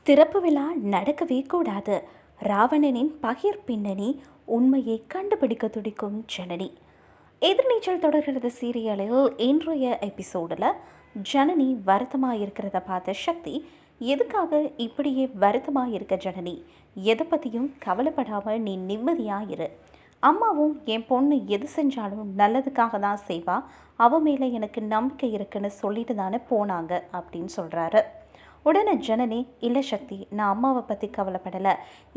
திறப்பு விழா நடக்கவே கூடாது. ராவணனின் பகிர் பின்னணி உண்மையை கண்டுபிடிக்க துடிக்கும் ஜனனி. எதிர்நீச்சல் தொடர்கிறது சீரியலில் இன்றைய எபிசோடில் ஜனனி வருத்தமாக இருக்கிறத பார்த்த சக்தி, எதுக்காக இப்படியே வருத்தமாக இருக்க ஜனனி, எதை பற்றியும் கவலைப்படாமல் நீ நிம்மதியாக இரு. அம்மாவும் என் பொண்ணு எது செஞ்சாலும் நல்லதுக்காக தான் செய்வா, அவ மேலே எனக்கு நம்பிக்கை இருக்குன்னு சொல்லிட்டு தானே போனாங்க அப்படின்னு சொல்கிறாரு. உடனே ஜனனி, இல்லை சக்தி, நான் அம்மாவை பற்றி கவலைப்படலை,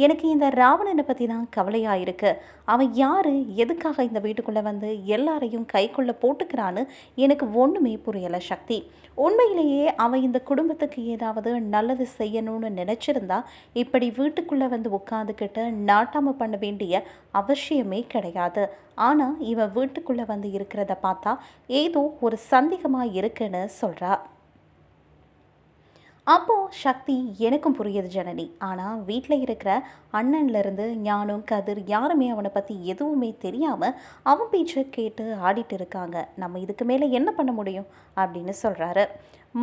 எனக்கு இந்த ராவணனை பற்றி தான் கவலையாக இருக்குது. அவன் யார், எதுக்காக இந்த வீட்டுக்குள்ளே வந்து எல்லாரையும் கைக்குள்ளே போட்டுக்கிறான்னு எனக்கு ஒன்றுமே புரியலை சக்தி. உண்மையிலேயே அவன் இந்த குடும்பத்துக்கு ஏதாவது நல்லது செய்யணும்னு நினச்சிருந்தா இப்படி வீட்டுக்குள்ளே வந்து உட்காந்துக்கிட்டு நாட்டாமல் பண்ண வேண்டிய அவசியமே கிடையாது. ஆனால் இவன் வீட்டுக்குள்ளே வந்து இருக்கிறத பார்த்தா ஏதோ ஒரு சந்தேகமாக இருக்குன்னு சொல்கிறா. அப்போது சக்தி, எனக்கும் புரியுது ஜனனி, ஆனால் வீட்டில் இருக்கிற அண்ணன்லேருந்து ஞானம் கதிர் யாருமே அவனை பற்றி எதுவுமே தெரியாமல் அவன் பேச்சை கேட்டு ஆடிட்டு இருக்காங்க. நம்ம இதுக்கு மேலே என்ன பண்ண முடியும் அப்படின்னு சொல்கிறாரு.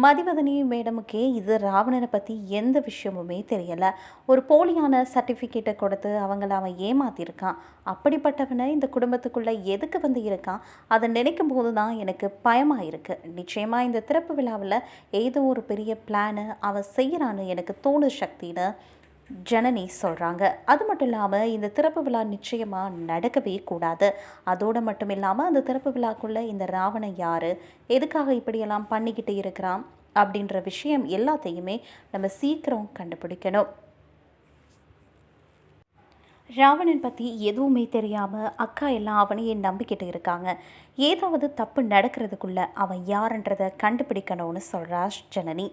மதிவதனி மேடமுக்கே இது ராவணனை பற்றி எந்த விஷயமுமே தெரியலை. ஒரு போலியான சர்டிஃபிகேட்டை கொடுத்து அவங்கள அவன் ஏமாத்தியிருக்கான். அப்படிப்பட்டவனை இந்த குடும்பத்துக்குள்ளே எதுக்கு வந்து இருக்கான், அதை நினைக்கும் போது தான் எனக்கு பயமாக இருக்குது. நிச்சயமாக இந்த திறப்பு விழாவில் ஏதோ ஒரு பெரிய பிளானை அவன் செய்கிறான்னு எனக்கு தோணு சக்தின்னு ஜனனி சொல்கிறாங்க. அது மட்டும் இல்லாமல் இந்த திறப்பு விழா நிச்சயமாக நடக்கவே கூடாது. அதோடு மட்டும் இல்லாமல் அந்த திறப்பு விழாக்குள்ளே இந்த ராவணன் யார், எதுக்காக இப்படியெல்லாம் பண்ணிக்கிட்டு இருக்கிறான் அப்படின்ற விஷயம் எல்லாத்தையுமே நம்ம சீக்கிரம் கண்டுபிடிக்கணும். ராவணன் பற்றி எதுவுமே தெரியாமல் அக்கா எல்லாம் அவனையே நம்பிக்கிட்டு இருக்காங்க. ஏதாவது தப்பு நடக்கிறதுக்குள்ளே அவன் யாருன்றதை கண்டுபிடிக்கணும்னு சொல்கிறா ஜனனி.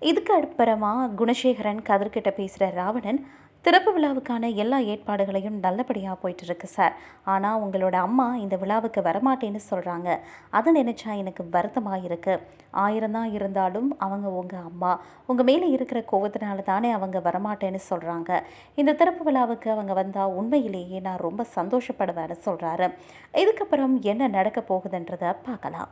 இதுக்கு அப்புறமா குணசேகரன் கதிர்கிட்ட பேசுகிற ராவணன், திறப்பு விழாவுக்கான எல்லா ஏற்பாடுகளையும் நல்லபடியாக போயிட்டுருக்கு சார், ஆனால் உங்களோட அம்மா இந்த விழாவுக்கு வரமாட்டேன்னு சொல்கிறாங்க. அதை நினச்சா எனக்கு வருத்தமாக இருக்குது. 1000 தான் இருந்தாலும் அவங்க உங்கள் அம்மா, உங்கள் மேலே இருக்கிற கோவத்தினால தானே அவங்க வரமாட்டேன்னு சொல்கிறாங்க. இந்த திறப்பு விழாவுக்கு அவங்க வந்தால் உண்மையிலேயே நான் ரொம்ப சந்தோஷப்படுவேன்னு சொல்கிறாரு. இதுக்கப்புறம் என்ன நடக்க போகுதுன்றதை பார்க்கலாம்.